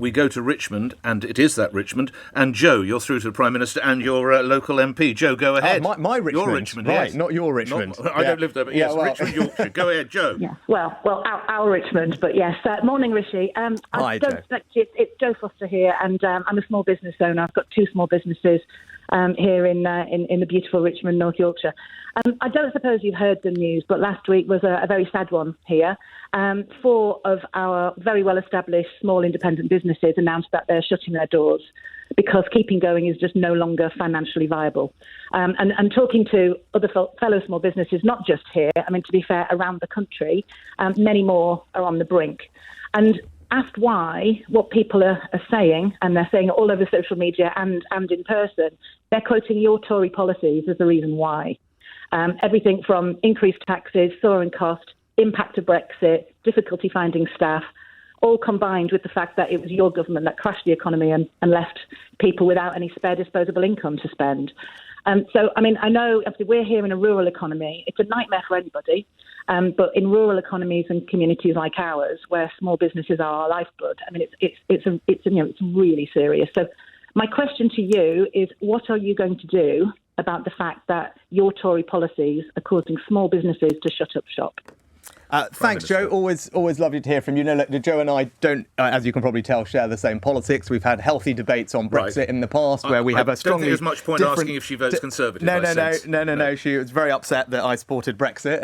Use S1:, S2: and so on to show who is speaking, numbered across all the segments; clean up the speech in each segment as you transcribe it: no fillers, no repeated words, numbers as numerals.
S1: we go to Richmond, and it is that Richmond. And Joe, you're through to the Prime Minister and your local MP. Joe, go ahead.
S2: My Richmond.
S1: Your Richmond,
S2: right?
S1: yes.
S2: Not your Richmond.
S1: I don't live there, but yes, Richmond, Yorkshire. Go ahead, Joe.
S3: Yeah. Well, our Richmond, but yes. Morning, Rishi.
S2: Hi, Joe.
S3: It's Joe Foster here, and I'm a small business owner. I've got 2 small businesses here in the beautiful Richmond, North Yorkshire. I don't suppose you've heard the news, but last week was a very sad one here. 4 of our very well-established small independent businesses announced that they're shutting their doors because keeping going is just no longer financially viable. And talking to other fellow small businesses, not just here, I mean, to be fair, around the country, many more are on the brink. And asked why, what people are saying, and they're saying it all over social media and in person, they're quoting your Tory policies as the reason why. Everything from increased taxes, soaring cost, impact of Brexit, difficulty finding staff, all combined with the fact that it was your government that crashed the economy and left people without any spare disposable income to spend. So, I mean, I know obviously we're here in a rural economy. It's a nightmare for anybody. But in rural economies and communities like ours, where small businesses are our lifeblood, I mean, it's really serious. So, my question to you is, what are you going to do about the fact that your Tory policies are causing small businesses to shut up shop?
S2: Thanks, Joe. Always lovely to hear from you. Joe and I don't, as you can probably tell, share the same politics. We've had healthy debates on Brexit in the past, where we have a strongly.
S1: I don't think there's much point asking if she votes Conservative.
S2: No. She was very upset that I supported Brexit,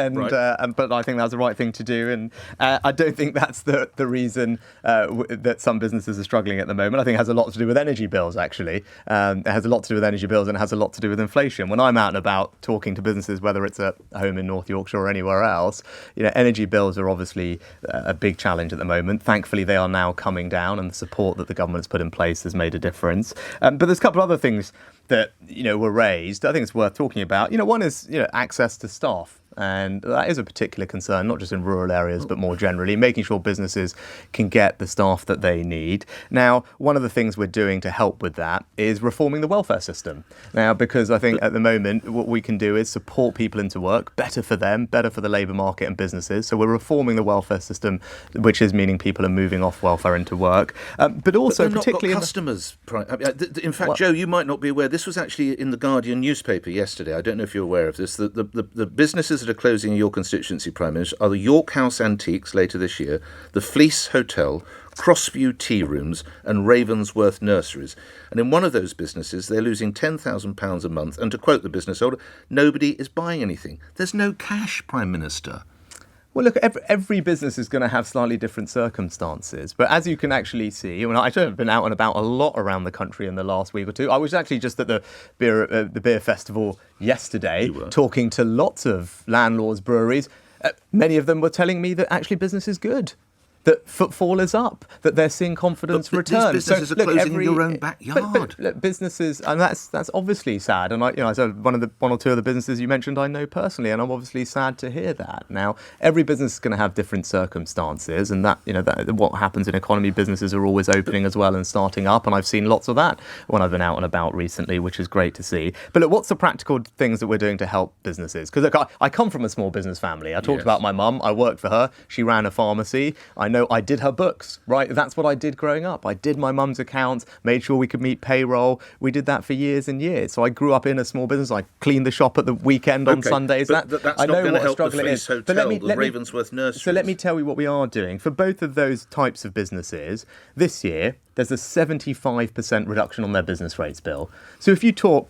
S2: but I think that was the right thing to do. And I don't think that's the reason that some businesses are struggling at the moment. I think it has a lot to do with energy bills. Actually, it has a lot to do with energy bills, and it has a lot to do with inflation. When I'm out and about talking to businesses, whether it's at home in North Yorkshire or anywhere else, energy bills are obviously a big challenge at the moment. Thankfully, they are now coming down, and the support that the government's put in place has made a difference. But there's a couple of other things that were raised. I think it's worth talking about. One is access to staff. And that is a particular concern, not just in rural areas, but more generally, making sure businesses can get the staff that they need. Now, one of the things we're doing to help with that is reforming the welfare system. Now, because I think at the moment, what we can do is support people into work, better for them, better for the labour market and businesses. So we're reforming the welfare system, which is meaning people are moving off welfare into work. But also,
S1: but
S2: particularly
S1: not got customers. In fact, Joe, you might not be aware. This was actually in the Guardian newspaper yesterday. I don't know if you're aware of this. The businesses that are closing in your constituency, Prime Minister, are the York House Antiques later this year, the Fleece Hotel, Crossview Tea Rooms and Ravensworth Nurseries. And in one of those businesses, they're losing £10,000 a month. And to quote the business owner, nobody is buying anything. There's no cash, Prime Minister.
S2: Well, look, every business is going to have slightly different circumstances. But as you can actually see, I've been out and about a lot around the country in the last week or two. I was actually just at the beer festival yesterday, talking to lots of landlords, breweries. Many of them were telling me that actually business is good, that footfall is up, that they're seeing confidence return.
S1: These businesses are closing in your own backyard.
S2: But businesses, and that's obviously sad. And I said one or two of the businesses you mentioned I know personally, and I'm obviously sad to hear that. Now, every business is going to have different circumstances, and that what happens in economy, businesses are always opening as well and starting up, and I've seen lots of that when I've been out and about recently, which is great to see. But look, what's the practical things that we're doing to help businesses? Because look, I come from a small business family. I talked about my mum. I worked for her. She ran a pharmacy. I did her books, right? That's what I did growing up. I did my mum's accounts, made sure we could meet payroll. We did that for years and years. So I grew up in a small business. I cleaned the shop at the weekend on Sundays.
S1: But that's not going to help the Fleece Hotel, the Ravensworth Nurseries.
S2: So let me tell you what we are doing. For both of those types of businesses, this year, there's a 75% reduction on their business rates bill. So if you talk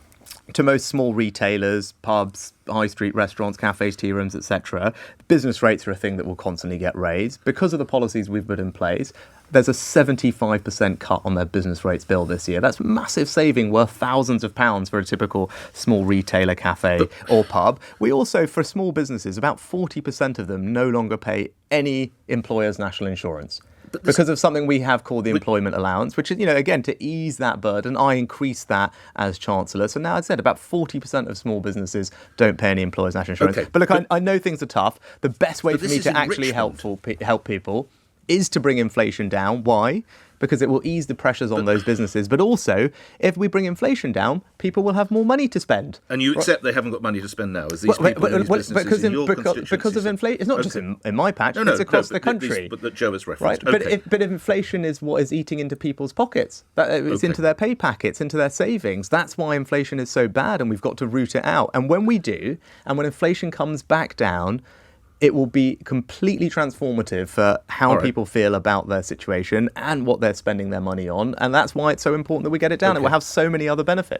S2: to most small retailers, pubs, high street restaurants, cafes, tea rooms, etc., business rates are a thing that will constantly get raised. Because of the policies we've put in place, there's a 75% cut on their business rates bill this year. That's massive saving worth thousands of pounds for a typical small retailer, cafe or pub. We also, for small businesses, about 40% of them no longer pay any employer's national insurance. Because of something we have called the employment allowance, which is, again, to ease that burden. I increased that as Chancellor. So now, I said, about 40% of small businesses don't pay any employer's national insurance.
S1: Okay,
S2: but look, I know things are tough. The best way for me to actually help people is to bring inflation down. Why? because it will ease the pressures on those businesses. But also, if we bring inflation down, people will have more money to spend.
S1: And you accept they haven't got money to spend now, as these people in these businesses in your constituency?
S2: Because of inflation. It's not just in my patch, it's across the country.
S1: But that Joe has referenced.
S2: Right.
S1: Okay.
S2: But if inflation is what is eating into people's pockets, it's into their pay packets, into their savings. That's why inflation is so bad, and we've got to root it out. And when we do, and when inflation comes back down, it will be completely transformative for how people feel about their situation and what they're spending their money on. And that's why it's so important that we get it down. It will have so many other benefits.